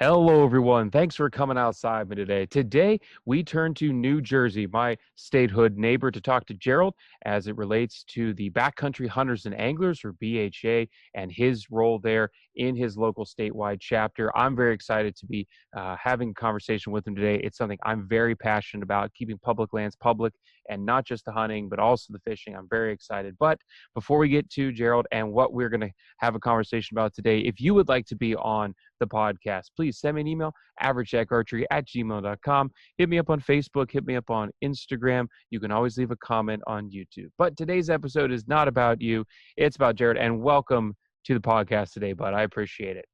Hello, everyone. Thanks for coming outside with me today. Today, we turn to New Jersey, my statehood neighbor, to talk to Gerald as it relates to the Backcountry Hunters and Anglers, or BHA, and his role there in his local statewide chapter. I'm very excited to be having a conversation with him today. It's something I'm very passionate about, keeping public lands public, and not just the hunting, but also the fishing. I'm very excited. But before we get to Gerald and what we're going to have a conversation about today, if you would like to be on the podcast, please send me an email, averagejacarchery@gmail.com. Hit me up on Facebook, hit me up on Instagram. You can always leave a comment on YouTube. But today's episode is not about you, it's about Gerald. And welcome to the podcast today, bud. I appreciate it.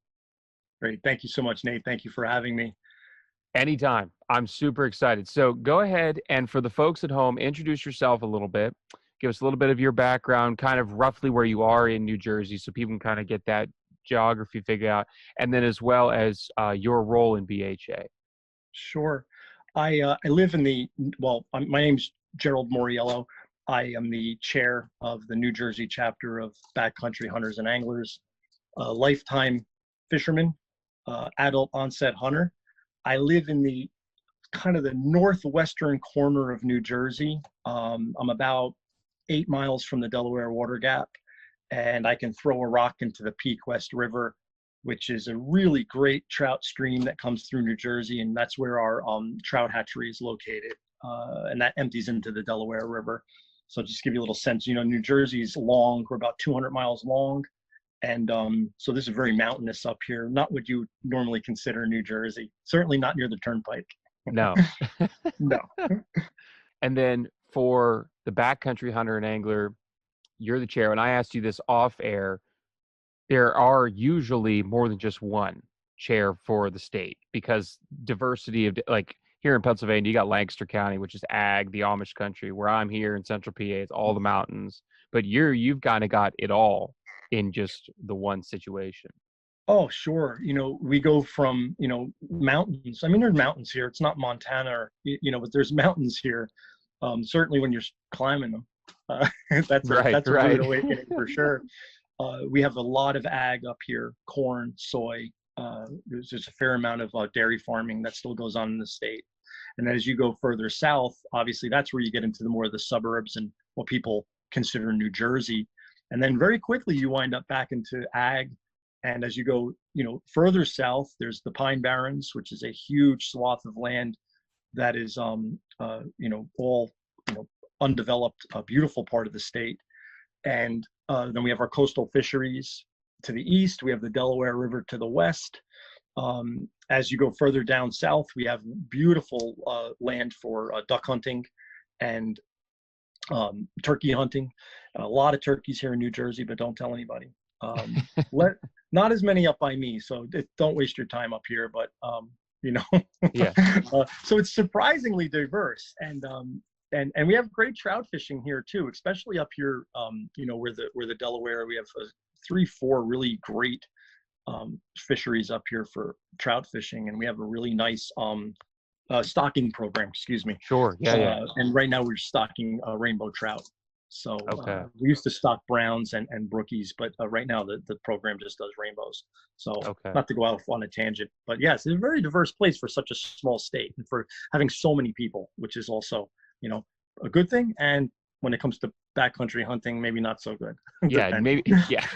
Great. Thank you so much, Nate. Thank you for having me. Anytime. I'm super excited. So go ahead and, for the folks at home, introduce yourself a little bit. Give us a little bit of your background, kind of roughly where you are in New Jersey, so people can kind of get that geography figured out, and then as well as your role in BHA. Sure. I live in my name's Gerald Mauriello. I am the chair of the New Jersey chapter of Backcountry Hunters and Anglers, a lifetime fisherman, adult onset hunter. I live in the kind of the northwestern corner of New Jersey. I'm about 8 miles from the Delaware Water Gap, and I can throw a rock into the Peak West River, which is a really great trout stream that comes through New Jersey, and that's where our trout hatchery is located, and that empties into the Delaware River. So just to give you a little sense, New Jersey is long. We're about 200 miles long, and so this is very mountainous up here. Not what you normally consider New Jersey. Certainly not near the Turnpike. No. No. And then for the Backcountry Hunter and Angler, you're the chair, and I asked you this off air. There are usually more than just one chair for the state, because diversity of, like here in Pennsylvania, you got Lancaster County, which is ag, the Amish country. Where I'm here in Central PA, it's all the mountains. But you've kind of got it all in just the one situation. Oh, sure. We go from, mountains. I mean, there's mountains here. It's not Montana, but there's mountains here. Certainly when you're climbing them. That's a rude awakening for sure. We have a lot of ag up here: corn, soy. There's just a fair amount of dairy farming that still goes on in the state. And as you go further south, obviously that's where you get into the more of the suburbs and what people consider New Jersey. And then very quickly you wind up back into ag. And as you go, further south, there's the Pine Barrens, which is a huge swath of land that is, all undeveloped, a beautiful part of the state. And then we have our coastal fisheries to the east. We have the Delaware River to the west. As you go further down south, we have beautiful land for duck hunting and turkey hunting. A lot of turkeys here in New Jersey, but don't tell anybody. Not as many up by me, so don't waste your time up here. But Yeah. So it's surprisingly diverse, and we have great trout fishing here too, especially up here. Where the Delaware, we have 3-4 really great fisheries up here for trout fishing, and we have a really nice stocking program. Excuse me. Sure. Yeah. And right now we're stocking rainbow trout. So okay. We used to stock browns and brookies, but right now the program just does rainbows. So Not to go off on a tangent, but yes, it's a very diverse place for such a small state and for having so many people, which is also, a good thing. And when it comes to backcountry hunting, maybe not so good. Yeah, maybe. Yeah,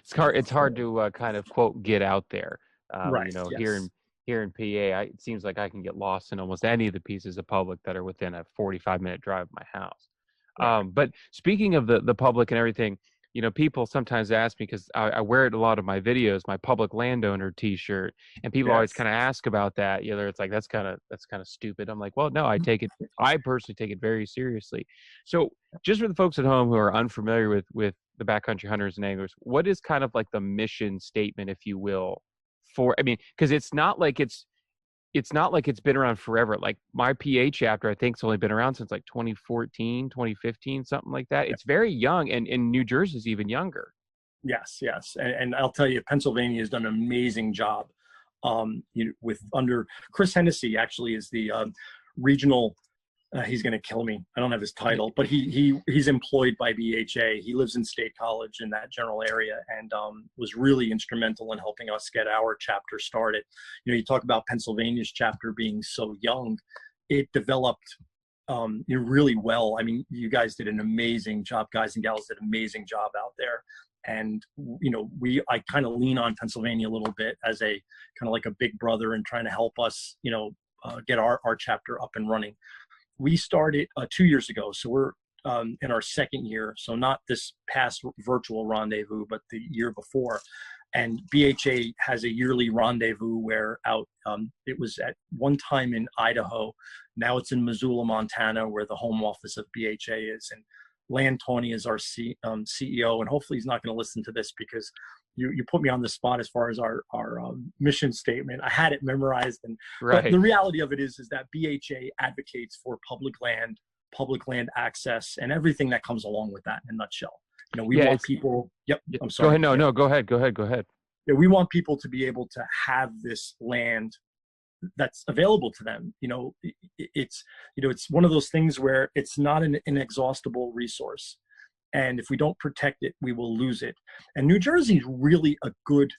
it's hard to kind of quote get out there. Right. Yes. Here in PA, it seems like I can get lost in almost any of the pieces of public that are within a 45-minute drive of my house. But speaking of the public and everything, people sometimes ask me, because I wear it a lot of my videos, my public landowner T-shirt, and people always kind of ask about that. It's like that's kind of stupid. I'm like, well, no, I personally take it very seriously. So just for the folks at home who are unfamiliar with the Backcountry Hunters and Anglers, what is kind of like the mission statement, if you will, because it's not like it's been around forever. Like my PA chapter, I think it's only been around since like 2014, 2015, something like that. It's very young, and New Jersey's even younger. Yes. And I'll tell you, Pennsylvania has done an amazing job. With under Chris Hennessy actually is the regional He's going to kill me. I don't have his title, but he's employed by BHA. He lives in State College in that general area, and was really instrumental in helping us get our chapter started. You know, you talk about Pennsylvania's chapter being so young. It developed really well. I mean, you guys did an amazing job. Guys and gals did an amazing job out there. And, you know, I kind of lean on Pennsylvania a little bit as a kind of like a big brother and trying to help us, you know, get our chapter up and running. We started 2 years ago, so we're in our second year. So not this past virtual rendezvous, but the year before. And BHA has a yearly rendezvous where it was at one time in Idaho. Now it's in Missoula, Montana, where the home office of BHA is. And Lan Tony is our CEO, and hopefully he's not going to listen to this because you put me on the spot as far as our mission statement. I had it memorized, and Right. but the reality of it is that BHA advocates for public land access, and everything that comes along with that. In a nutshell, you know, we want people. Yep, I'm sorry. Go ahead. No, go ahead. Go ahead. Yeah, we want people to be able to have this land that's available to them. You know, it's one of those things where it's not an inexhaustible resource. And if we don't protect it, we will lose it. And New Jersey is really a good,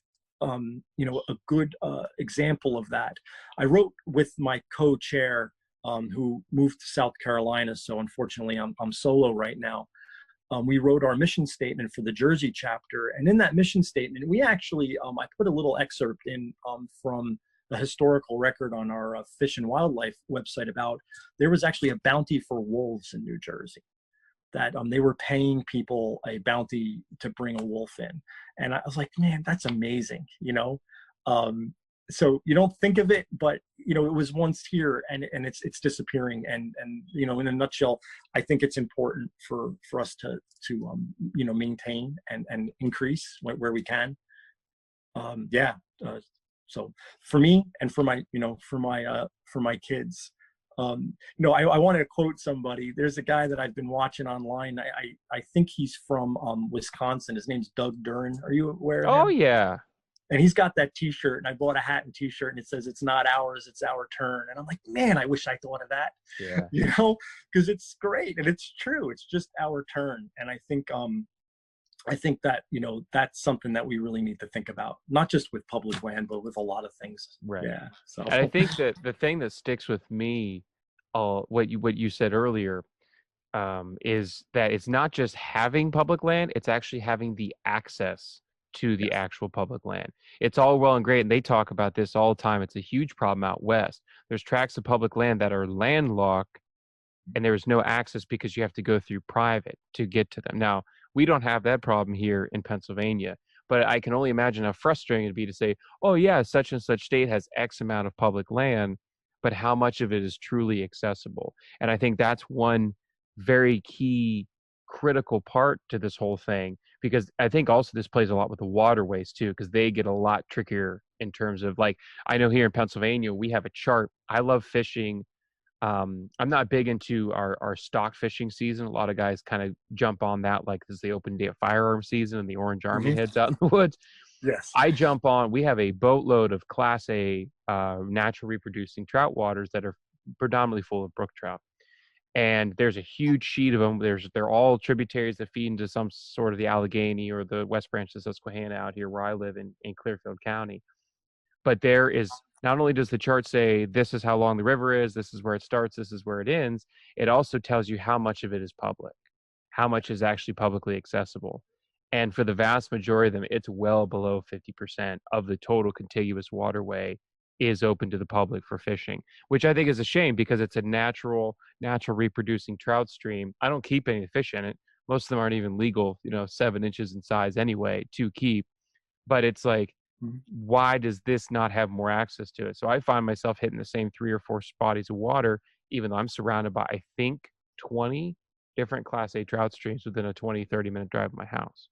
example of that. I wrote with my co-chair, who moved to South Carolina. So unfortunately, I'm solo right now. We wrote our mission statement for the Jersey chapter. And in that mission statement, we actually, I put a little excerpt in from the historical record on our Fish and Wildlife website about there was actually a bounty for wolves in New Jersey, that they were paying people a bounty to bring a wolf in. And I was like, man, that's amazing, you know? So you don't think of it, but you know, it was once here and it's disappearing. And, you know, in a nutshell, I think it's important for us to maintain and increase where we can. So for me and for my kids, I wanted to quote somebody. There's a guy that I've been watching online. I think he's from Wisconsin. His name's Doug Dern. Are you aware of him? Oh yeah. And he's got that T-shirt, and I bought a hat and T-shirt, and it says, "It's not ours, it's our turn." And I'm like, man, I wish I thought of that. Yeah. You know, because it's great and it's true. It's just our turn. And I think that, you know, that's something that we really need to think about, not just with public land, but with a lot of things. Right. Yeah. So And I think that the thing that sticks with me, what you said earlier, is that it's not just having public land; it's actually having the access to the actual public land. It's all well and great, and they talk about this all the time. It's a huge problem out west. There's tracts of public land that are landlocked, and there's no access because you have to go through private to get to them. Now, we don't have that problem here in Pennsylvania, but I can only imagine how frustrating it'd be to say, oh yeah, such and such state has X amount of public land, but how much of it is truly accessible? And I think that's one very key critical part to this whole thing, because I think also this plays a lot with the waterways too, because they get a lot trickier in terms of, like, I know here in Pennsylvania, we have a chart. I love fishing. I'm not big into our stock fishing season. A lot of guys kind of jump on that like this is the open day of firearm season and the Orange Army heads out in the woods. Yes. I jump on. We have a boatload of Class A natural reproducing trout waters that are predominantly full of brook trout. And there's a huge sheet of them. They're all tributaries that feed into some sort of the Allegheny or the West Branch of Susquehanna out here where I live in Clearfield County. But there is, not only does the chart say this is how long the river is, this is where it starts, this is where it ends, it also tells you how much of it is public, how much is actually publicly accessible. And for the vast majority of them, it's well below 50% of the total contiguous waterway is open to the public for fishing, which I think is a shame because it's a natural reproducing trout stream. I don't keep any fish in it. Most of them aren't even legal, 7 inches in size anyway to keep. But it's like, why does this not have more access to it? So I find myself hitting the same 3 or 4 bodies of water, even though I'm surrounded by, I think, 20 different Class A trout streams within a 20, 30-minute drive of my house.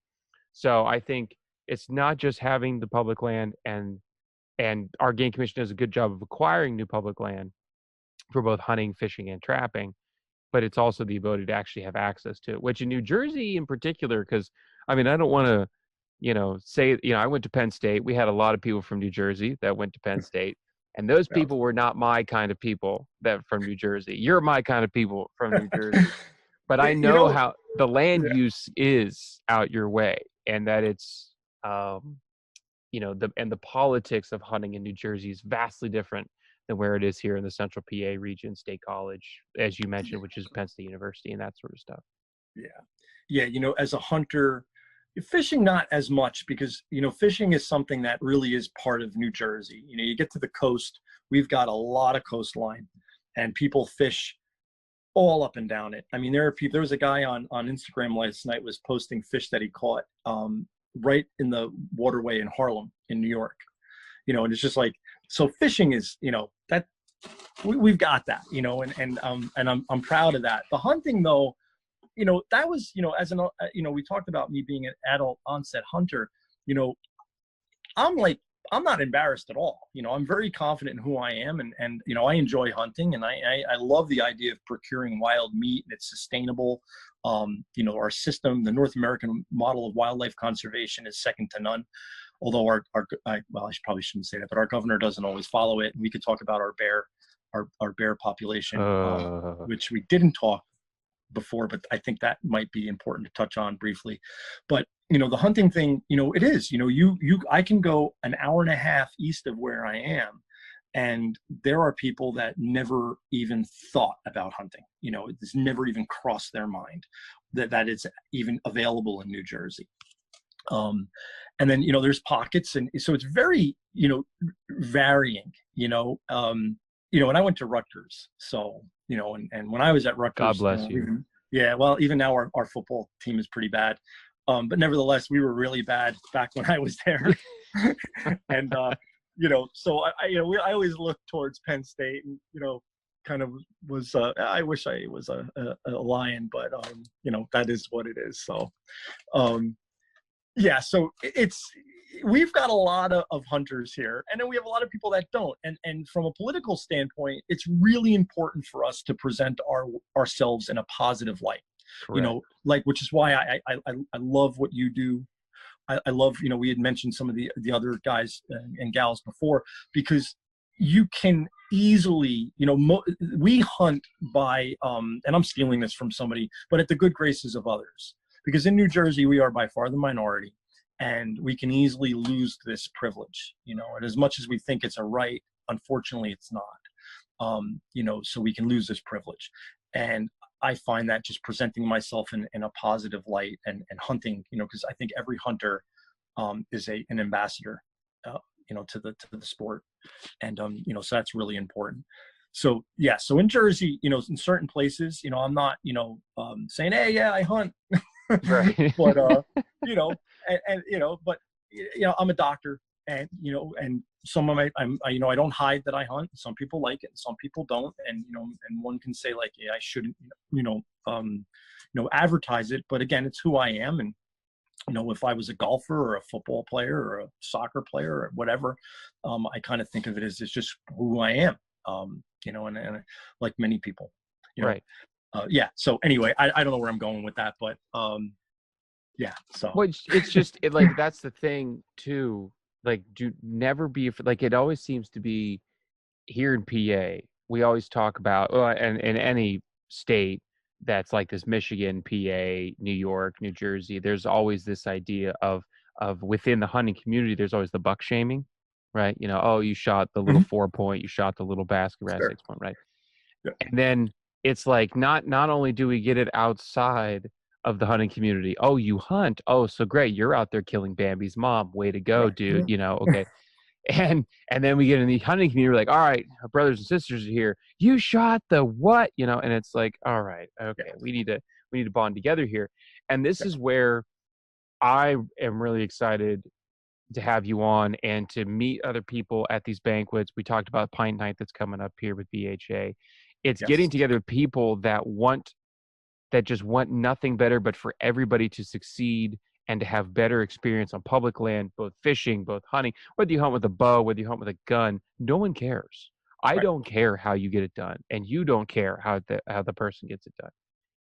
So I think it's not just having the public land, and our game commission does a good job of acquiring new public land for both hunting, fishing, and trapping, but it's also the ability to actually have access to it, which in New Jersey in particular, because, I mean, I don't want to, say, I went to Penn State. We had a lot of people from New Jersey that went to Penn State. And those Yeah. people were not my kind of people that from New Jersey. You're my kind of people from New Jersey. But I You know know, how the land yeah. use is out your way, and that it's, the politics of hunting in New Jersey is vastly different than where it is here in the Central PA region, State College, as you mentioned, which is Penn State University and that sort of stuff. Yeah. Yeah. As a hunter, fishing, not as much because, fishing is something that really is part of New Jersey. You get to the coast, we've got a lot of coastline and people fish all up and down it. I mean, there was a guy on Instagram last night was posting fish that he caught right in the waterway in Harlem in New York, and it's just like, so fishing is, that we've got that, and I'm proud of that. The hunting though, that was, as an, we talked about me being an adult onset hunter, you know, I'm like, I'm not embarrassed at all. I'm very confident in who I am, and I enjoy hunting, and I love the idea of procuring wild meat, and it's sustainable. Our system, the North American model of wildlife conservation, is second to none. Although I probably shouldn't say that, but our governor doesn't always follow it. And we could talk about our bear population, which we didn't talk before, but I think that might be important to touch on briefly. But the hunting thing, it is, I can go an hour and a half east of where I am, and there are people that never even thought about hunting. It's never even crossed their mind that it's even available in New Jersey. And then there's pockets, and so it's very varying. And I went to Rutgers, so and when I was at Rutgers, God bless you. Yeah, well, even now our football team is pretty bad. But nevertheless, we were really bad back when I was there. And, so I always looked towards Penn State, and, kind of was, I wish I was a Lion, but, that is what it is. So, yeah, so we've got a lot of hunters here, and then we have a lot of people that don't. And from a political standpoint, it's really important for us to present ourselves in a positive light. Correct. Which is why I love what you do. I love, we had mentioned some of the other guys and gals before, because you can easily, we hunt by, and I'm stealing this from somebody, but at the good graces of others. Because in New Jersey, we are by far the minority, and we can easily lose this privilege, and as much as we think it's a right, unfortunately, it's not. So we can lose this privilege. And I find that just presenting myself in a positive light and hunting, because I think every hunter is an ambassador, to the sport. And, so that's really important. So, yeah, so in Jersey, in certain places, I'm not, saying, hey, yeah, I hunt. Right. But, but, I'm a doctor, and, and some of I don't hide that I hunt. Some people like it, and some people don't. And, and one can say like, yeah, I shouldn't, advertise it. But again, it's who I am. And, if I was a golfer or a football player or a soccer player or whatever, I kind of think of it as it's just who I am, and like many people, Right. Yeah. So anyway, I don't know where I'm going with that, but yeah. So Well, it's just like that's the thing too. Like, do never be like it always seems to be here in PA. We always talk about, and in any state that's like this, Michigan, PA, New York, New Jersey. There's always this idea of within the hunting community. There's always the buck shaming, right? Oh, you shot the little 4-point, you shot the little basket rat sure. 6-point, right? Yeah. And then it's like not only do we get it outside of the hunting community. Oh, you hunt. Oh, so great. You're out there killing Bambi's mom. Way to go, Right. dude. Okay. And then we get in the hunting community, we're like, all right, our brothers and sisters are here. You shot the what? And it's like, all right, okay, Yeah. we need to bond together here. And this Yeah. is where I am really excited to have you on and to meet other people at these banquets. We talked about Pint Night that's coming up here with BHA. It's Yes. getting together people that just want nothing better but for everybody to succeed and to have better experience on public land, both fishing, both hunting. Whether you hunt with a bow, whether you hunt with a gun, no one cares. I Right. don't care how you get it done, and you don't care how the person gets it done.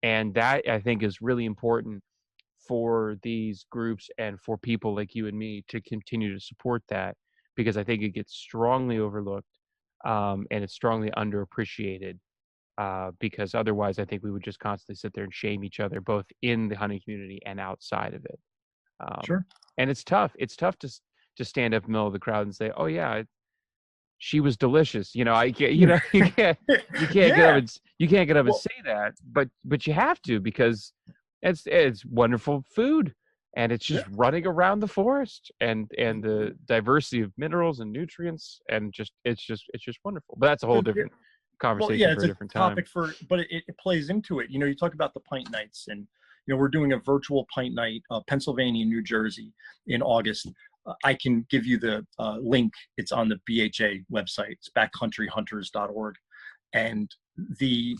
And that, I think, is really important for these groups and for people like you and me to continue to support that, because I think it gets strongly overlooked. and it's strongly underappreciated. Because otherwise, I think we would just constantly sit there and shame each other, both in the hunting community and outside of it. Um, Sure. and it's tough. It's tough to stand up in the middle of the crowd and say, "Oh yeah, she was delicious." You know, I can't. You know, you can't get up Yeah. and you can't get up and Well, say that, but you have to, because it's wonderful food, and it's yeah. just running around the forest, and the diversity of minerals and nutrients, and it's just wonderful. But that's a whole Yeah. different Well, conversation yeah, for it's a a different time. topic for, but it plays into it. You know, you talk about the Pint Nights, and we're doing a virtual Pint Night, Pennsylvania, New Jersey, in August. I can give you the link. It's on the BHA website. It's backcountryhunters.org, and the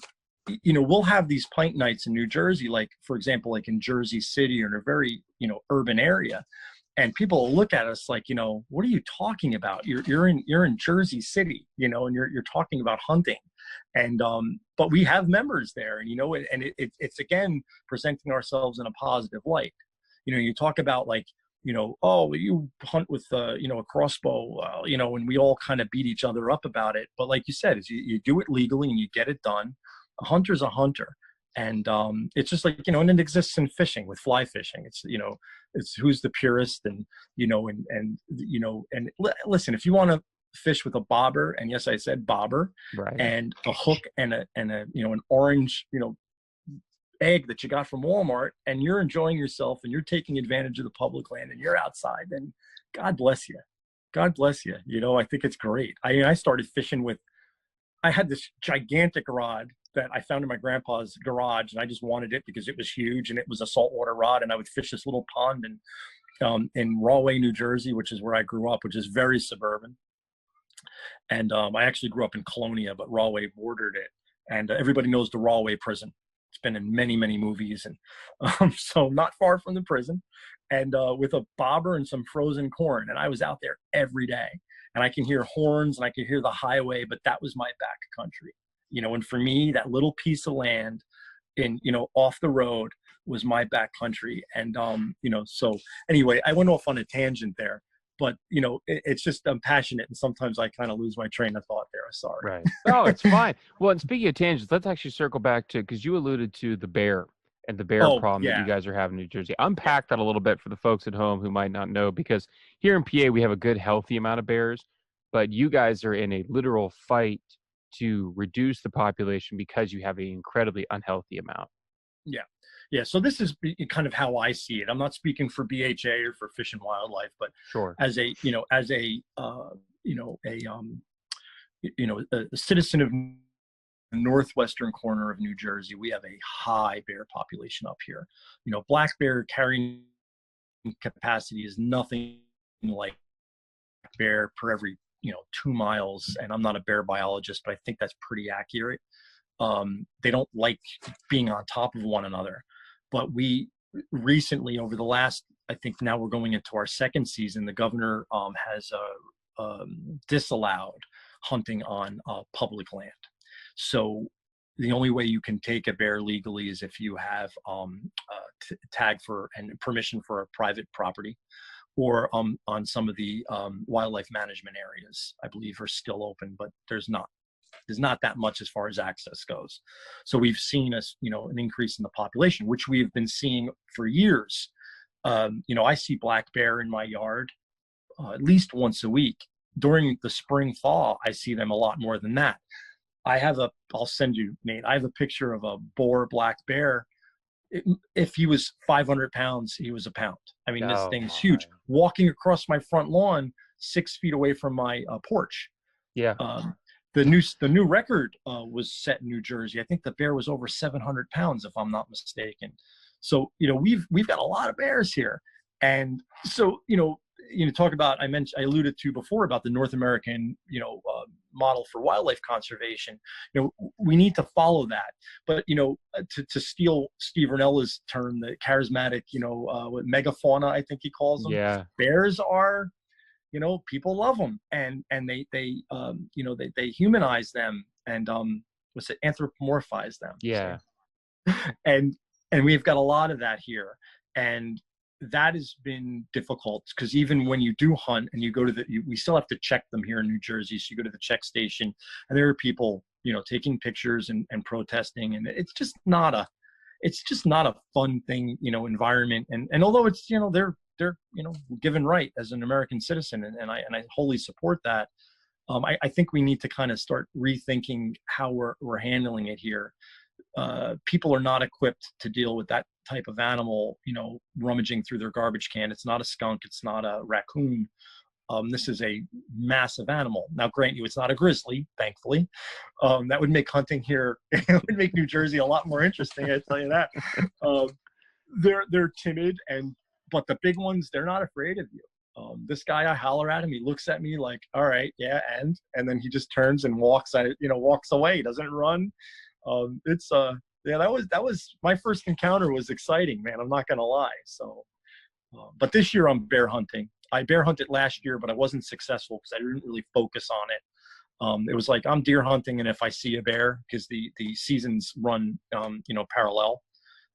we'll have these Pint Nights in New Jersey, like for example, like in Jersey City or in a very urban area, and people will look at us like, what are you talking about? You're in Jersey City, and you're talking about hunting, and but we have members there, and it's again presenting ourselves in a positive light. You talk about like, oh, you hunt with a crossbow, and we all kind of beat each other up about it. But like you said, is you do it legally and you get it done. A hunter's a hunter. And it's just like, and it exists in fishing with fly fishing. It's who's the purist, and listen, if you want to fish with a bobber, and yes, I said bobber, Right. and a hook and an orange egg that you got from Walmart, and you're enjoying yourself and you're taking advantage of the public land and you're outside, then God bless you. God bless you. I think it's great. I started fishing with, I had this gigantic rod that I found in my grandpa's garage, and I just wanted it because it was huge and it was a saltwater rod, and I would fish this little pond in Rahway, New Jersey, which is where I grew up, which is very suburban. And I actually grew up in Colonia, but Rahway bordered it. And everybody knows the Rahway prison. It's been in many, many movies, and so not far from the prison. And with a bobber and some frozen corn, and I was out there every day. And I can hear horns and I can hear the highway, but that was my back country. And for me, that little piece of land off the road was my back country. And so anyway, I went off on a tangent there, but it's just, I'm passionate, and sometimes I kind of lose my train of thought there. Sorry. Right. Oh, it's fine. Well, and speaking of tangents, let's actually circle back to, because you alluded to the bear and the bear Oh problem that you yeah. guys are having in New Jersey. Yeah. Unpack that a little bit for the folks at home who might not know, because here in PA we have a good healthy amount of bears, but you guys are in a literal fight to reduce the population because you have an incredibly unhealthy amount. Yeah. Yeah. So this is kind of how I see it. I'm not speaking for BHA or for Fish and Wildlife, but Sure. as a citizen of the northwestern corner of New Jersey, we have a high bear population up here. Black bear carrying capacity is nothing like bear per every 2 miles, and I'm not a bear biologist, but I think that's pretty accurate. They don't like being on top of one another, but we recently, over the last, I think now we're going into our second season, the governor has disallowed hunting on public land. So the only way you can take a bear legally is if you have tag for and permission for a private property, or on some of the wildlife management areas, I believe, are still open, but there's not that much as far as access goes. So we've seen an increase in the population, which we have been seeing for years. I see black bear in my yard at least once a week. During the spring, thaw, I see them a lot more than that. I'll send you, Nate, I have a picture of a boar black bear. If he was 500 pounds, he was a pound. I mean, this thing is huge. Walking across my front lawn, 6 feet away from my porch. Yeah. The new record was set in New Jersey. I think the bear was over 700 pounds, if I'm not mistaken. So we've got a lot of bears here, and so talk about, I alluded to before about the North American model for wildlife conservation. We need to follow that, but to steal Steve Rinella's term, the charismatic what megafauna, I think he calls them. Yeah. Bears are, people love them, and they humanize them, and anthropomorphize them. Yeah. And we've got a lot of that here, and that has been difficult because even when you do hunt and you go to we still have to check them here in New Jersey. So you go to the check station and there are people, taking pictures and protesting, and it's just not a fun thing, environment. And although it's, they're given right as an American citizen, and I wholly support that. I think we need to kind of start rethinking how we're handling it here. People are not equipped to deal with that type of animal, rummaging through their garbage can. It's not a skunk. It's not a raccoon. This is a massive animal. Now, grant you, it's not a grizzly, thankfully. That would make hunting here, it would make New Jersey a lot more interesting, I tell you that. They're timid, but the big ones, they're not afraid of you. This guy, I holler at him, he looks at me like, all right, yeah, and then he just turns and walks away. He doesn't run. Yeah, that was my first encounter. Was exciting, man. I'm not gonna lie. So, but this year I'm bear hunting. I bear hunted last year, but I wasn't successful because I didn't really focus on it. It was like I'm deer hunting, and if I see a bear, because the seasons run, parallel.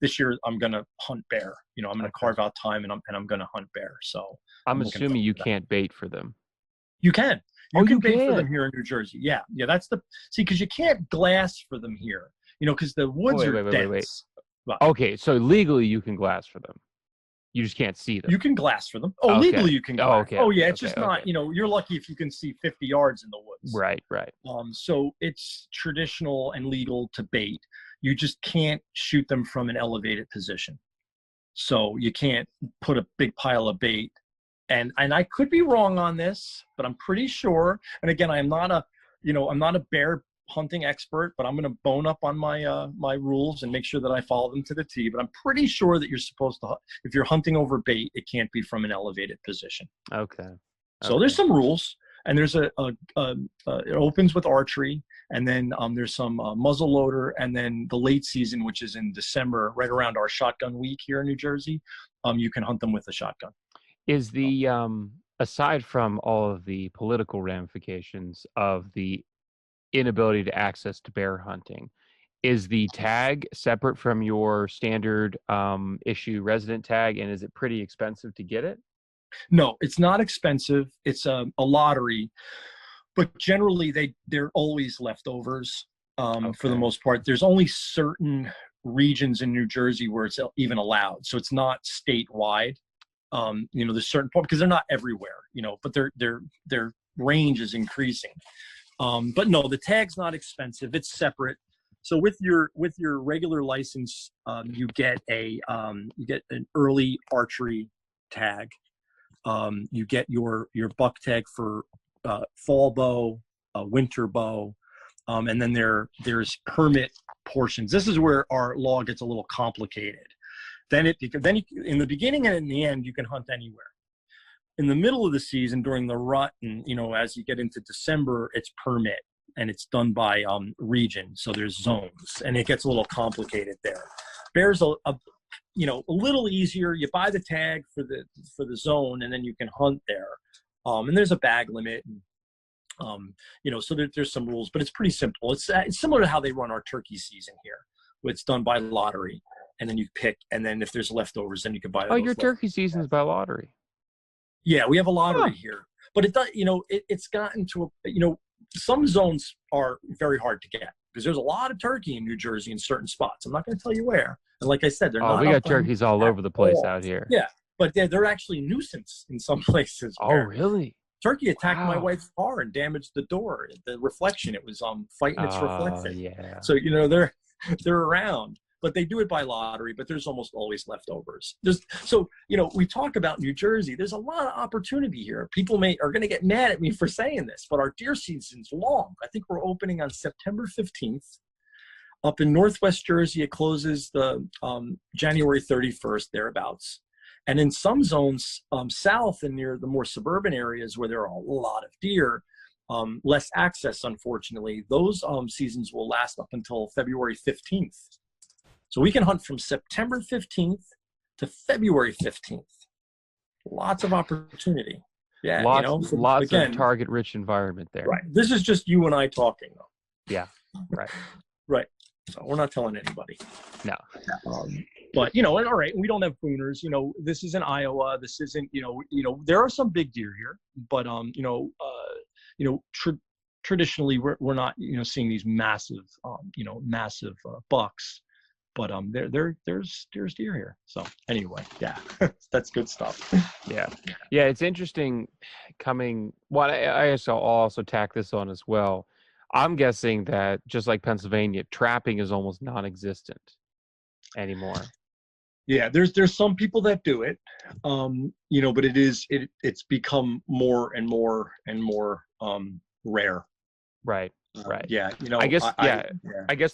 This year I'm gonna hunt bear. I'm gonna carve out time, and I'm gonna hunt bear. So I'm assuming you can't bait for them. You can. You can bait for them here in New Jersey. Yeah. That's because you can't glass for them here. Because the woods are dense. Wait. Okay, so legally you can glass for them. You just can't see them. You can glass for them. Oh, okay. Legally you can glass. Oh, okay. Oh, yeah. It's just not. You're lucky if you can see 50 yards in the woods. Right. So it's traditional and legal to bait. You just can't shoot them from an elevated position. So you can't put a big pile of bait. And I could be wrong on this, but I'm pretty sure. And again, I'm not a bear hunting expert, but I'm going to bone up on my rules and make sure that I follow them to the T. But I'm pretty sure that you're supposed to, if you're hunting over bait, it can't be from an elevated position. Okay. So there's some rules, and there's it opens with archery, and then there's some muzzle loader, and then the late season, which is in December, right around our shotgun week here in New Jersey, you can hunt them with a shotgun. Is the aside from all of the political ramifications of the inability to access to bear hunting, is the tag separate from your standard issue resident tag, and is it pretty expensive to get it? No, it's not expensive. It's a lottery, but generally they're always leftovers. For the most part, there's only certain regions in New Jersey where it's even allowed, so it's not statewide. There's certain parts because they're not everywhere, but their range is increasing. But no, the tag's not expensive. It's separate. So with your regular license, you get an early archery tag. You get your buck tag for fall bow, winter bow, and then there's permit portions. This is where our law gets a little complicated. Then in the beginning and in the end, you can hunt anywhere. In the middle of the season, during the rut, and as you get into December, it's permit, and it's done by region. So there's zones, and it gets a little complicated there. Bear's a little easier. You buy the tag for the zone, and then you can hunt there. And there's a bag limit, and so there's some rules, but it's pretty simple. It's similar to how they run our turkey season here. It's done by lottery, and then you pick, and then if there's leftovers, then you can buy. Oh, your turkey season is by lottery. Yeah, we have a lottery here, but it does. It's gotten to some zones are very hard to get because there's a lot of turkey in New Jersey in certain spots. I'm not going to tell you where. And like I said, they're not. We got turkeys all over the place out here. Yeah, but they're actually a nuisance in some places. Oh, really? Turkey attacked my wife's car and damaged the door. The reflection, it was fighting its reflection. Yeah. So they're around. But they do it by lottery, but there's almost always leftovers. We talk about New Jersey. There's a lot of opportunity here. People are going to get mad at me for saying this, but our deer season's long. I think we're opening on September 15th. Up in Northwest Jersey, it closes the January 31st, thereabouts. And in some zones south and near the more suburban areas where there are a lot of deer, less access, unfortunately, those seasons will last up until February 15th. So we can hunt from September 15th to February 15th. Lots of opportunity. Yeah, lots of target-rich environment there. Right. This is just you and I talking, though. Yeah. Right. Right. So we're not telling anybody. No. But, you know, and all right, we don't have booners. You know, this isn't Iowa. This isn't, there are some big deer here, but, traditionally we're not, seeing these massive, massive bucks. But there's deer here. So anyway, yeah, that's good stuff. Yeah. It's interesting Well, I also tack this on as well. I'm guessing that just like Pennsylvania, trapping is almost non-existent anymore. Yeah, there's some people that do it, but it's become more and more and more rare. Right. Yeah, I guess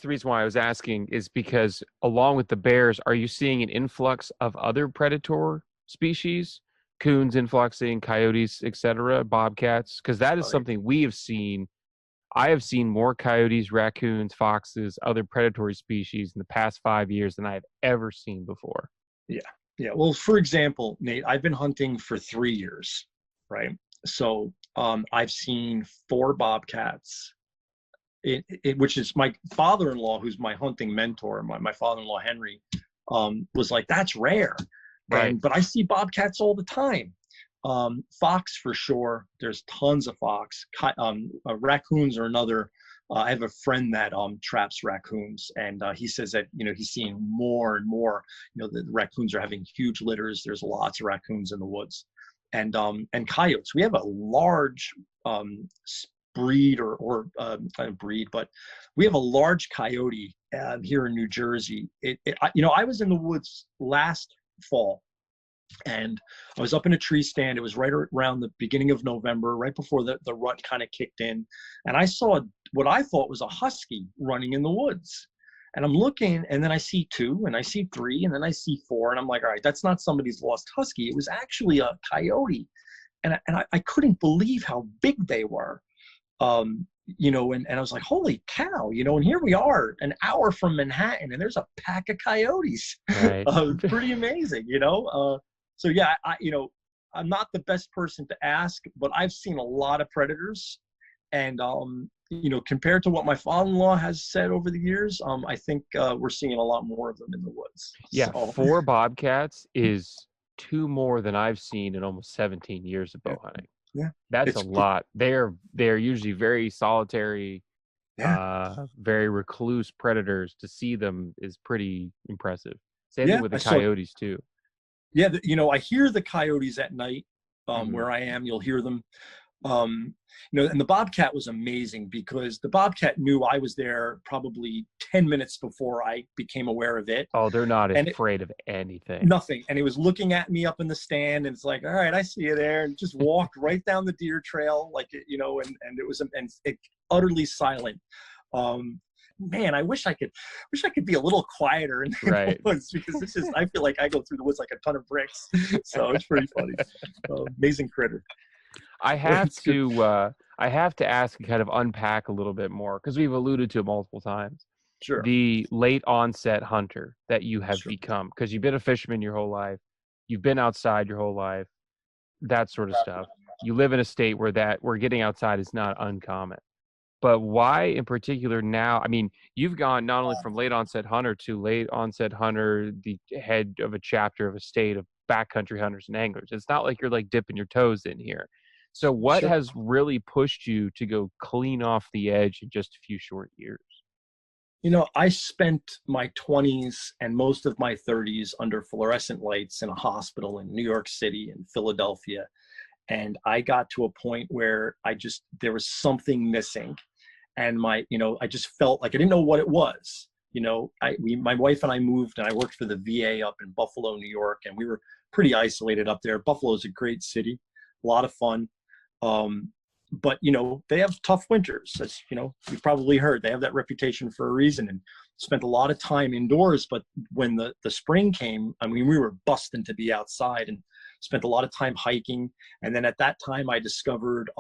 the reason why I was asking is because along with the bears, are you seeing an influx of other predator species, coons influxing, coyotes, etc., bobcats? Because that is something we have seen. I have seen more coyotes, raccoons, foxes, other predatory species in the past 5 years than I've ever seen before. Yeah. Well, for example, Nate, I've been hunting for 3 years, right? So I've seen 4 bobcats. Which is my father-in-law, who's my hunting mentor. My father-in-law Henry was like, that's rare, right? But I see bobcats all the time. Fox for sure. There's tons of fox. Raccoons are another. I have a friend that traps raccoons, and he says that he's seeing more and more. The raccoons are having huge litters. There's lots of raccoons in the woods, and coyotes. We have a large breed or kind of breed, but we have a large coyote here in New Jersey. I was in the woods last fall, and I was up in a tree stand. It was right around the beginning of November, right before the rut kind of kicked in, and I saw what I thought was a husky running in the woods. And I'm looking, and then I see 2, and I see 3, and then I see 4, and I'm like, all right, that's not somebody's lost husky. It was actually a coyote, and I couldn't believe how big they were. And I was like, holy cow, and here we are an hour from Manhattan, and there's a pack of coyotes. Right. Pretty amazing, so yeah, I'm not the best person to ask, but I've seen a lot of predators, and compared to what my father-in-law has said over the years, I think we're seeing a lot more of them in the woods. Yeah, so. 4 bobcats is 2 more than I've seen in almost 17 years of bow hunting. Yeah, that's a lot. They're usually very solitary, very recluse predators. To see them is pretty impressive. Same thing with the coyotes too. Yeah, I hear the coyotes at night where I am. You'll hear them. And the bobcat was amazing because the bobcat knew I was there probably 10 minutes before I became aware of it. Oh, they're not afraid of anything. Nothing. And it was looking at me up in the stand, and it's like, all right, I see you there, and just walked right down the deer trail, like, and it was utterly silent. Man, I wish I could be a little quieter in the woods, because it's just, I feel like I go through the woods like a ton of bricks. So it's pretty funny. Amazing critter. I have to ask and kind of unpack a little bit more, because we've alluded to it multiple times. Sure. The late onset hunter that you have become, because you've been a fisherman your whole life, you've been outside your whole life, that sort of stuff. You live in a state where getting outside is not uncommon. But why in particular now? I mean, you've gone not only from late onset hunter to late onset hunter, the head of a chapter of a state of backcountry hunters and anglers. It's not like you're like dipping your toes in here. So what has really pushed you to go clean off the edge in just a few short years? I spent my 20s and most of my 30s under fluorescent lights in a hospital in New York City and Philadelphia. And I got to a point where there was something missing. And I just felt like I didn't know what it was. My wife and I moved, and I worked for the VA up in Buffalo, New York, and we were pretty isolated up there. Buffalo is a great city, a lot of fun. But they have tough winters, as you've probably heard. They have that reputation for a reason, and spent a lot of time indoors. But when the spring came, I mean, we were busting to be outside, and spent a lot of time hiking. And then at that time I discovered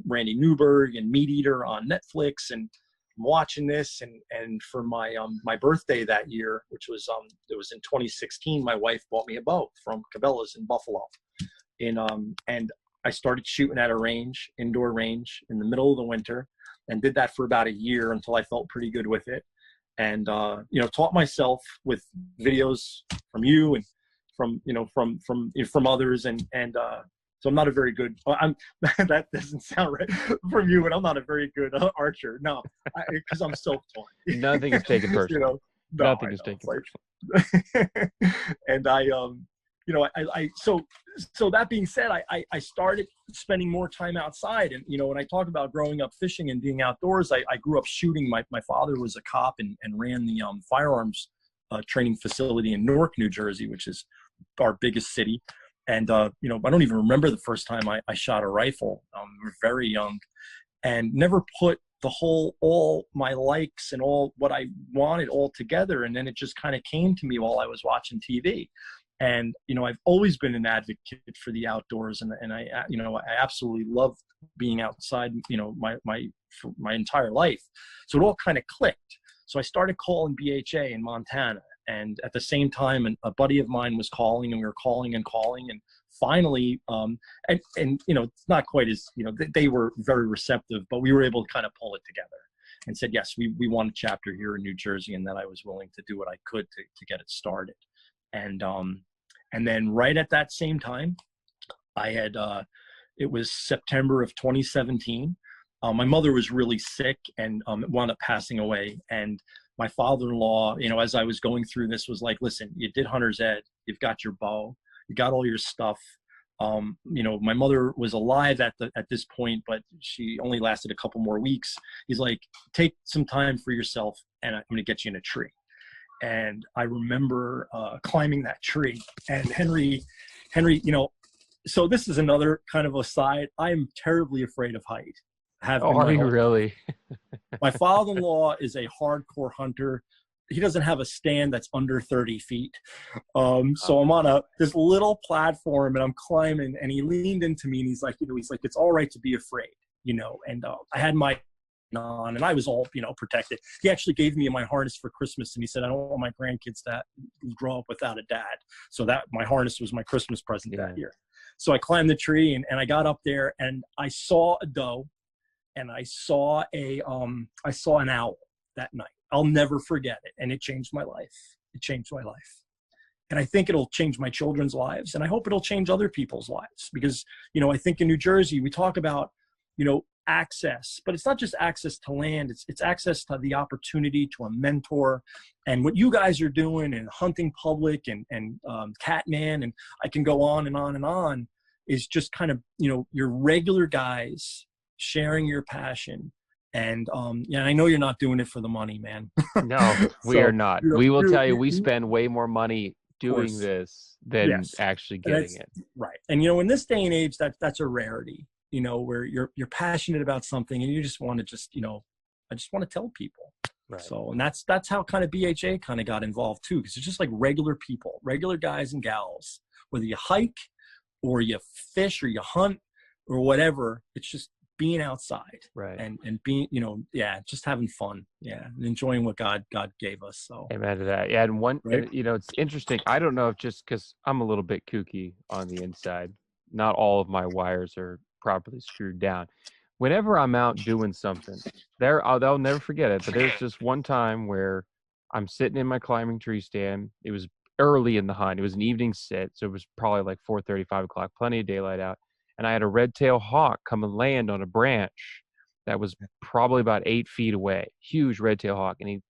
Randy Newberg and Meat Eater on Netflix, and I'm watching this, and for my my birthday that year, which was it was in 2016, my wife bought me a bow from Cabela's in Buffalo, and I started shooting at a indoor range in the middle of the winter, and did that for about a year until I felt pretty good with it. And, taught myself with videos you and from others, and so I'm not a very good. I'm that doesn't sound right from you, but I'm not a very good archer. No, because I'm self-taught. Nothing is taken personally. No, Nothing is taken personally. And so that being said, I started spending more time outside. And, when I talk about growing up fishing and being outdoors, I grew up shooting. My father was a cop and ran the firearms training facility in Newark, New Jersey, which is our biggest city. And, I don't even remember the first time I shot a rifle. We were very young, and never put all my likes and all what I wanted all together. And then it just kind of came to me while I was watching TV. And, I've always been an advocate for the outdoors, and I absolutely love being outside, for my entire life. So it all kind of clicked. So I started calling BHA in Montana. And at the same time, a buddy of mine was calling, and we were calling and calling. And finally, it's not quite as, they were very receptive, but we were able to kind of pull it together and said, yes, we want a chapter here in New Jersey, and that I was willing to do what I could to get it started. And then right at that same time, I had, it was September of 2017. My mother was really sick and wound up passing away. And my father-in-law, as I was going through this, was like, listen, you did hunter's ed, you've got your bow, you got all your stuff. My mother was alive at this point, but she only lasted a couple more weeks. He's like, take some time for yourself, and I'm going to get you in a tree. And I remember climbing that tree. And Henry, so this is another kind of aside. I am terribly afraid of height. Are you really? My father-in-law is a hardcore hunter. He doesn't have a stand that's under 30 feet. So I'm on this little platform, and I'm climbing, and he leaned into me, and he's like, it's all right to be afraid, and I had my on, and I was all, protected. He actually gave me my harness for Christmas, and he said, I don't want my grandkids to grow up without a dad. So that my harness was my Christmas present that year. So I climbed the tree, and I got up there, and I saw a doe, and I saw an owl that night. I'll never forget it. And it changed my life. It changed my life. And I think it'll change my children's lives. And I hope it'll change other people's lives, because, I think in New Jersey, we talk about, access, but it's not just access to land. It's access to the opportunity to a mentor. And what you guys are doing in hunting public and Catman, and I can go on and on and on, is just kind of, your regular guys sharing your passion. And I know you're not doing it for the money, man. No, we are not. We will tell you, we spend way more money doing this than actually getting it. Right. And in this day and age, that's a rarity, where you're passionate about something, and you just want to I just want to tell people. Right. So, and that's how kind of BHA kind of got involved too, because it's just like regular people, regular guys and gals, whether you hike or you fish or you hunt or whatever. It's just being outside, right, and being, just having fun, and enjoying what God gave us. So amen to that. Yeah, and it's interesting. I don't know if just because I'm a little bit kooky on the inside, not all of my wires are properly screwed down. Whenever I'm out doing something, I'll never forget it. But there's just one time where I'm sitting in my climbing tree stand. It was early in the hunt. It was an evening sit, so it was probably like 4:30, 5 o'clock, plenty of daylight out. And I had a red-tailed hawk come and land on a branch that was probably about 8 feet away. Huge red-tailed hawk. And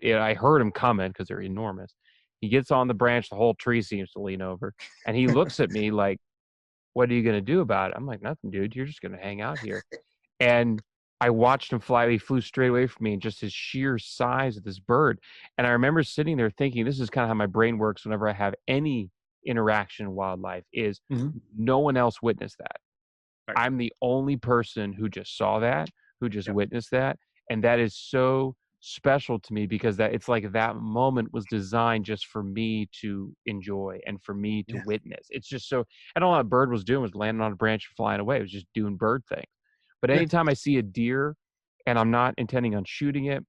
I heard him coming because they're enormous. He gets on the branch, the whole tree seems to lean over. And he looks at me like, what are you going to do about it? I'm like, nothing, dude. You're just going to hang out here. And I watched him fly. He flew straight away from me, and just his sheer size of this bird. And I remember sitting there thinking, this is kind of how my brain works whenever I have any interaction in wildlife, is no one else witnessed that. Right. I'm the only person who just saw that, who just witnessed that. And that is so special to me, because it's like that moment was designed just for me to enjoy and for me to witness. It's just so, and all that bird was doing was landing on a branch and flying away. It was just doing bird things. But anytime I see a deer and I'm not intending on shooting it,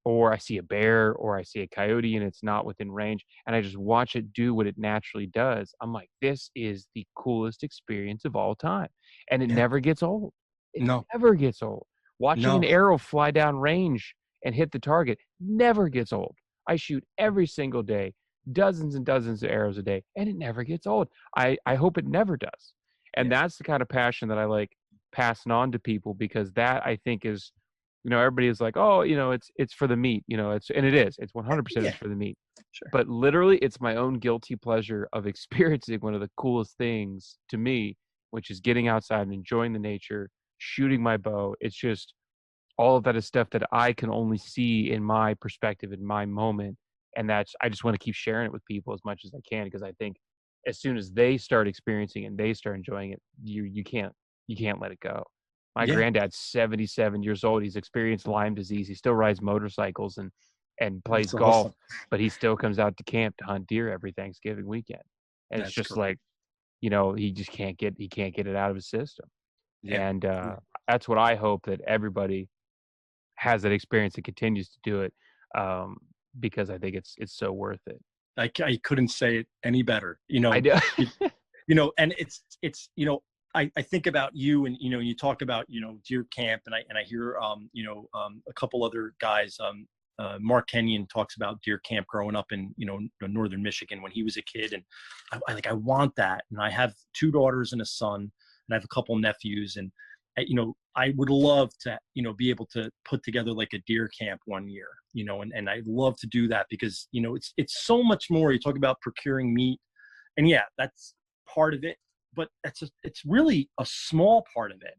or I see a bear, or I see a coyote and it's not within range, and I just watch it do what it naturally does, I'm like, this is the coolest experience of all time. And it never gets old. It never gets old. Watching an arrow fly down range and hit the target never gets old. I shoot every single day. dozens and dozens of arrows a day, and it never gets old. I hope it never does. And Yeah. that's the kind of passion that I like passing on to people, because that, I think, is, everybody is like, oh, it's for the meat, and it is. It's 100% Yeah. it's for the meat. Sure. But literally, it's my own guilty pleasure of experiencing one of the coolest things to me, which is getting outside and enjoying the nature, shooting my bow. It's just, all of that is stuff that I can only see in my perspective, in my moment. And I just want to keep sharing it with people as much as I can, because I think as soon as they start experiencing it and they start enjoying it, you can't let it go. My Yeah. granddad's 77 years old. He's experienced Lyme disease. He still rides motorcycles and plays That's golf, awesome. but he still comes out to camp to hunt deer every Thanksgiving weekend. And it's That's just great. like, he just can't get it out of his system. Yeah. And that's what I hope, that everybody has that experience and continues to do it, because I think it's so worth it. I couldn't say it any better. I do. And I think about you, and you talk about deer camp, and I hear a couple other guys. Mark Kenyon talks about deer camp growing up in northern Michigan when he was a kid, and I want that. And I have 2 daughters and a son, and I have a couple nephews, and I would love to be able to put together like a deer camp one year, and I'd love to do that, because it's so much more. You talk about procuring meat, and yeah, that's part of it, but it's really a small part of it.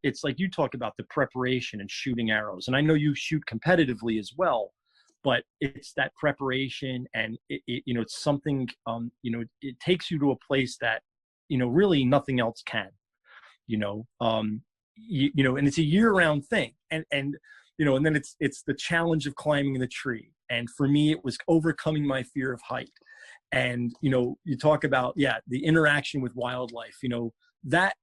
It's like you talk about the preparation and shooting arrows, and I know you shoot competitively as well, but it's that preparation, and it's something, it takes you to a place that, really nothing else can, and it's a year-round thing, and then it's the challenge of climbing the tree. And for me, it was overcoming my fear of height. And you talk about the interaction with wildlife, that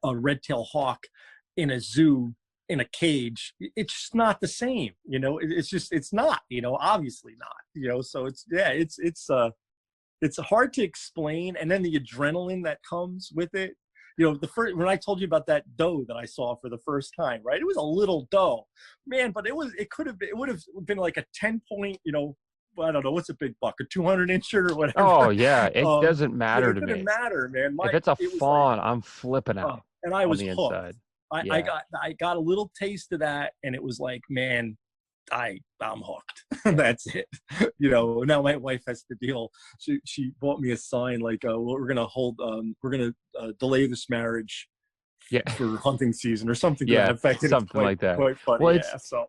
red-tailed hawk in a zoo, in a cage, it's just not the same. It's not, obviously not, so it's hard to explain. And then the adrenaline that comes with it, when I told you about that doe that I saw for the first time, right? It was a little doe, man, but it would have been like a 10-point, I don't know, what's a big buck, a 200-incher or whatever. Oh yeah, it doesn't matter to me. It didn't matter, man. If it's a fawn, like, I'm flipping out. And I was hooked. Inside. I got a little taste of that, and it was like, man, I'm hooked. That's it. Now my wife has to deal. She bought me a sign like, we're gonna delay this marriage for hunting season or something. Yeah, something like that. Quite funny. Well,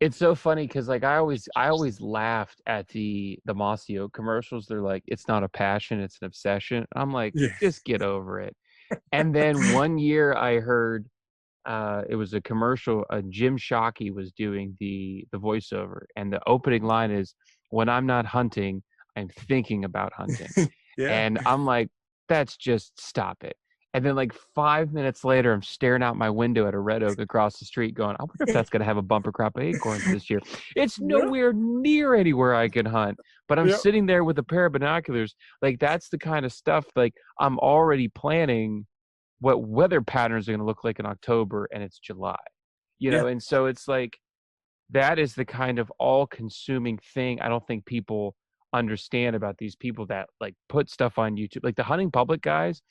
it's so funny, because like I always laughed at the mossio commercials. They're like, it's not a passion, it's an obsession. I'm like, just get over it. And then one year I heard, it was a commercial. Jim Shockey was doing the voiceover, and the opening line is, "When I'm not hunting, I'm thinking about hunting." And I'm like, that's just, stop it. And then like 5 minutes later, I'm staring out my window at a red oak across the street going, I wonder if that's going to have a bumper crop of acorns this year. It's nowhere near anywhere I can hunt, but I'm sitting there with a pair of binoculars. Like, that's the kind of stuff, like, I'm already planning what weather patterns are going to look like in October, and it's July, and so it's like, that is the kind of all-consuming thing I don't think people understand about these people that like put stuff on YouTube, like the hunting public guys.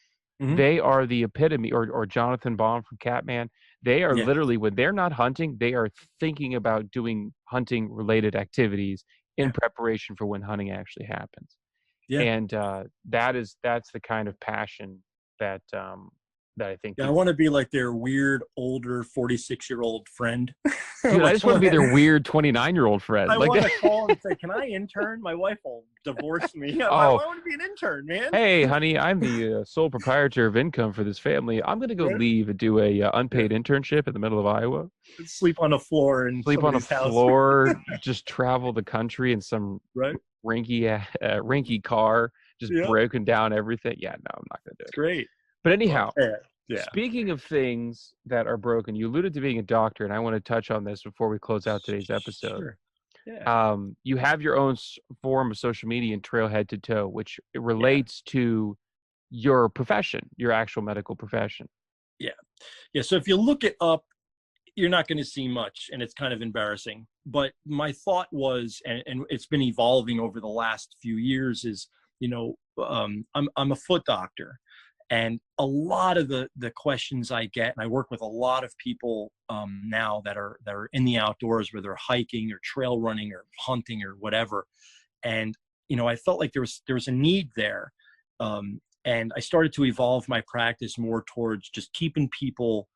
Mm-hmm. They are the epitome, or Jonathan Baum from Catman. They are literally, when they're not hunting, they are thinking about doing hunting related activities in preparation for when hunting actually happens. And that's the kind of passion that I think. I want to be like their weird older 46-year-old friend. Dude, I just want to be their weird 29-year-old friend. I want to call and say, "Can I intern? My wife will divorce me. I want to be an intern, man." Hey, honey, I'm the sole proprietor of income for this family. I'm going to go leave and do a unpaid internship in the middle of Iowa. Sleep on the floor and just travel the country in some rinky car, just broken down everything. Yeah, no, I'm not going to do it. It's great. But anyhow, speaking of things that are broken, you alluded to being a doctor, and I want to touch on this before we close out today's episode. Sure. Yeah. You have your own form of social media and Trailhead to Toe, which relates to your profession, your actual medical profession. Yeah. So if you look it up, you're not going to see much, and it's kind of embarrassing. but my thought was, and it's been evolving over the last few years, is, I'm a foot doctor, and a lot of the questions I get, and I work with a lot of people now that are in the outdoors, whether hiking or trail running or hunting or whatever. And, I felt like there was a need there. And I started to evolve my practice more towards just keeping people,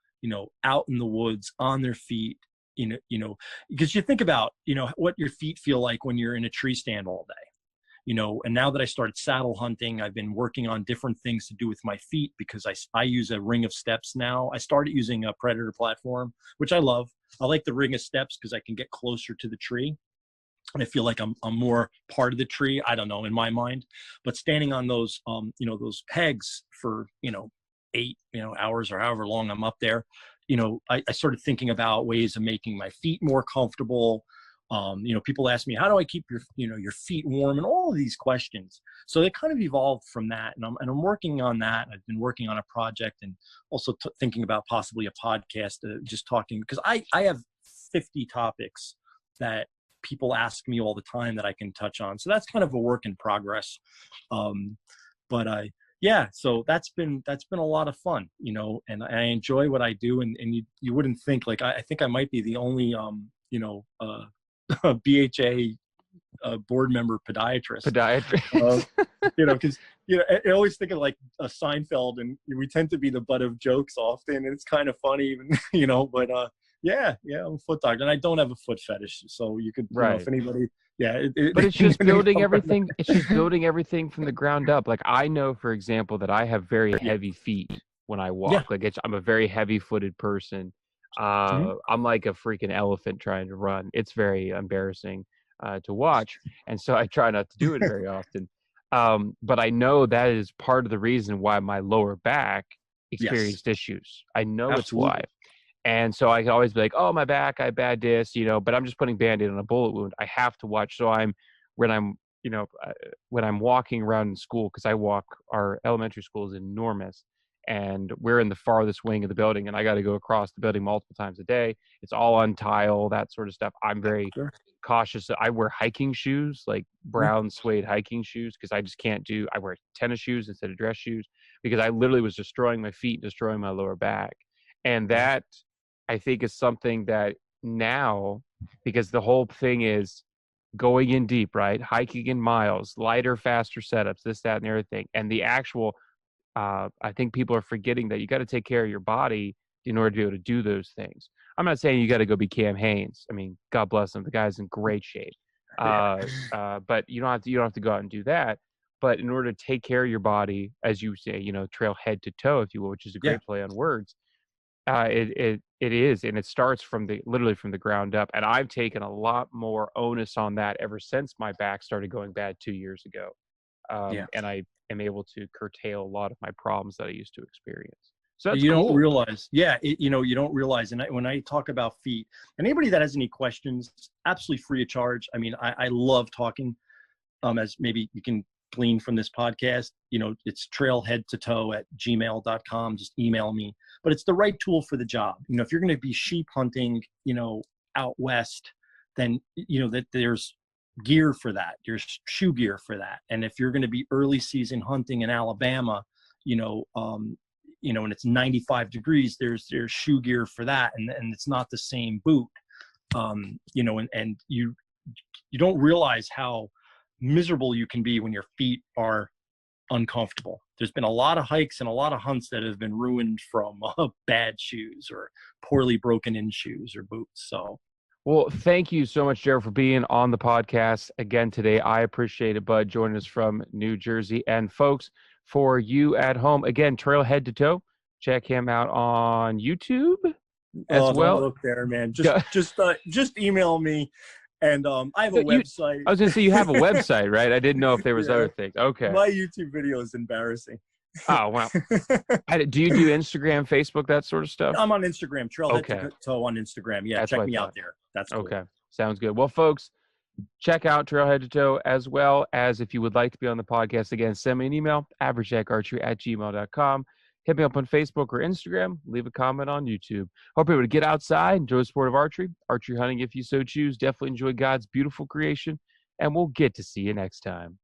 out in the woods on their feet, because you think about, what your feet feel like when you're in a tree stand all day, and now that I started saddle hunting, I've been working on different things to do with my feet, because I use a ring of steps now. I started using a Predator platform, which I love. I like the ring of steps because I can get closer to the tree. And I feel like I'm more part of the tree. I don't know, in my mind, but standing on those, those pegs for, 8, hours or however long I'm up there, I started thinking about ways of making my feet more comfortable. People ask me, how do I keep your feet warm, and all of these questions. So they kind of evolved from that. And I'm working on that. I've been working on a project, and also thinking about possibly a podcast, just talking, because I have 50 topics that people ask me all the time that I can touch on. So that's kind of a work in progress. Yeah, so that's been a lot of fun, and I enjoy what I do. And you wouldn't think, like, I think I might be the only, BHA board member podiatrist. Because, I always think of like a Seinfeld, and we tend to be the butt of jokes often. And it's kind of funny even, but yeah, I'm a foot doctor, and I don't have a foot fetish. So you could, if anybody, but it's just building everything. It's just building everything from the ground up. Like, I know, for example, that I have very heavy feet when I walk. Yeah. Like, I'm a very heavy-footed person. I'm like a freaking elephant trying to run. It's very embarrassing to watch, and so I try not to do it very often. But I know that is part of the reason why my lower back experienced issues. I know it's why. And so I can always be like, oh, my back, I had bad disc, but I'm just putting Band-Aid on a bullet wound. I have to watch. So when I'm walking around in school, because our elementary school is enormous, and we're in the farthest wing of the building, and I got to go across the building multiple times a day. It's all on tile, that sort of stuff. I'm very cautious. I wear hiking shoes, like brown suede hiking shoes, because I just can't I wear tennis shoes instead of dress shoes, because I literally was destroying my feet, destroying my lower back. And that, I think, is something that now, because the whole thing is going in deep, right? Hiking in miles, lighter, faster setups, this, that, and the other thing. And the actual, I think people are forgetting that you got to take care of your body in order to be able to do those things. I'm not saying you got to go be Cam Hanes. I mean, God bless him. The guy's in great shape. But you don't have to go out and do that. But in order to take care of your body, as you say, trail head to toe, if you will, which is a great play on words. It is, and it starts literally from the ground up. And I've taken a lot more onus on that ever since my back started going bad 2 years ago. And I am able to curtail a lot of my problems that I used to experience. So that's cool. Don't realize, you don't realize. And when I talk about feet, and anybody that has any questions, absolutely free of charge. I mean, I love talking. As maybe you can glean from this podcast, it's trailheadtotoe@gmail.com. Just email me. But it's the right tool for the job. If you're going to be sheep hunting, out west, then that there's gear for that. There's shoe gear for that. And if you're going to be early season hunting in Alabama, and it's 95 degrees, there's shoe gear for that, and it's not the same boot. And you don't realize how miserable you can be when your feet are uncomfortable. There's been a lot of hikes and a lot of hunts that have been ruined from bad shoes or poorly broken in shoes or boots. So, well, thank you so much, Gerald, for being on the podcast again today. I appreciate it, bud, joining us from New Jersey. And folks, for you at home, again, Trail Head to Toe, check him out on YouTube as well. Don't look there, man. Just email me. And I have a website. I was going to say, you have a website, right? I didn't know if there was other things. Okay. My YouTube video is embarrassing. Oh, wow. Do you do Instagram, Facebook, that sort of stuff? I'm on Instagram, Trailhead to Toe on Instagram. Yeah, check me out there. That's cool. Okay. Sounds good. Well, folks, check out Trailhead to Toe, as well as if you would like to be on the podcast again, send me an email, averagejacarchery@gmail.com. Hit me up on Facebook or Instagram. Leave a comment on YouTube. Hope you're able to get outside, enjoy the sport of archery hunting if you so choose. Definitely enjoy God's beautiful creation, and we'll get to see you next time.